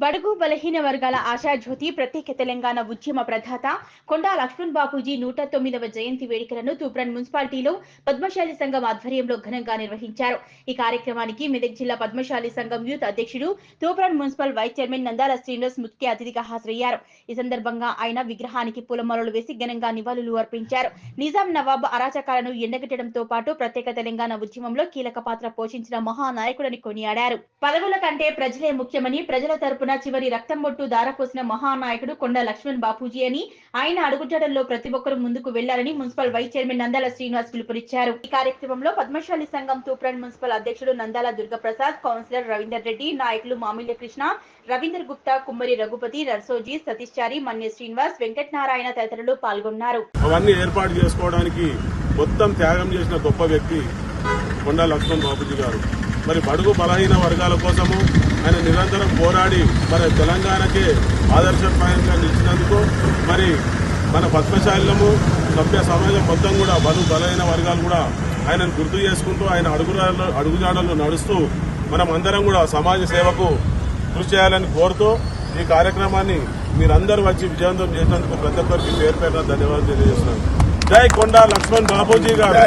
బడుగు బలహీన వర్గాల ఆశాజ్యోతి ప్రత్యేక తెలంగాణ ఉద్యమ ప్రదాత కొండా లక్ష్మణ్ బాపూజీ 109వ జయంతి వేడుకలను తూప్రాన్ మున్సిపాలిటీలో పద్మశాలి సంఘం ఆధ్వర్యంలో ఘనంగా నిర్వహించారు. ఈ కార్యక్రమానికి మెదక్ జిల్లా పద్మశాలి సంఘం యూత్ అధ్యక్షుడు Toopran municipal vice chairman Nandala Srinivas ముఖ్య అతిథిగా హాజరయ్యారు. ఈ సందర్భంగా ఆయన విగ్రహానికి పూలమాలలు వేసి ఘనంగా నివాళులు అర్పించారు. నిజాం నవాబ్ అరాచకాలను ఎండగట్టడంతో పాటు ప్రత్యేక తెలంగాణ ఉద్యమంలో కీలక పాత్ర పోషించిన మహానాయకుడని కొనియాడారు. పదవుల కంటే ప్రజలే ముఖ్యమని, ప్రజల తరపున చివరి రక్తం బొట్టు దారపోసిన మహానాయకుడు కొండా లక్ష్మణ్ బాపూజీ అని, ఆయన అడుగుజాడల్లో ప్రతి ఒక్కరూ ముందుకు వెళ్లాలని municipal vice chairman Nandala Srinivas పిలుపునిచ్చారు. ఈ కార్యక్రమంలో పద్మశాలి సంఘం తూప్రాన్ మున్సిపల్ అధ్యక్షుడు నందాల దుర్గప్రసాద్, కౌన్సిలర్ రవీందర్ రెడ్డి, నాయకులు మామిళ్ల కృష్ణ, రవీందర్ గుప్తా, కుమ్మరి రఘుపతి, రర్సోజీ, సతీష్ చారి, మన్య శ్రీనివాస్, వెంకటనారాయణ తదితరులు పాల్గొన్నారు. అవన్నీ ఏర్పాటు చేసుకోవడానికి మొత్తం త్యాగం చేసిన గొప్ప వ్యక్తి కొండా లక్ష్మణ్ బాపూజీ గారు. మరి బడుగు బలహీన వర్గాల కోసము ఆయన నిరంతరం పోరాడి మరి తెలంగాణకే ఆదర్శప్రాయంగా నిలిచినందుకు మరి మన పద్మశాలము సభ్య సమాజం మొత్తం కూడా బడుగు బలహీన వర్గాలు కూడా ఆయనను గుర్తు చేసుకుంటూ ఆయన అడుగుజాడల్లో నడుస్తూ మనం అందరం కూడా సమాజ సేవకు కృషి చేయాలని కోరుతూ ఈ కార్యక్రమాన్ని మీరందరూ వచ్చి విజయవంతం చేసినందుకు ప్రతి ఒక్కరికి పేరు పేరున ధన్యవాదాలు తెలియజేస్తున్నాను. జై కొండా లక్ష్మణ్ బాపూజీ గారు.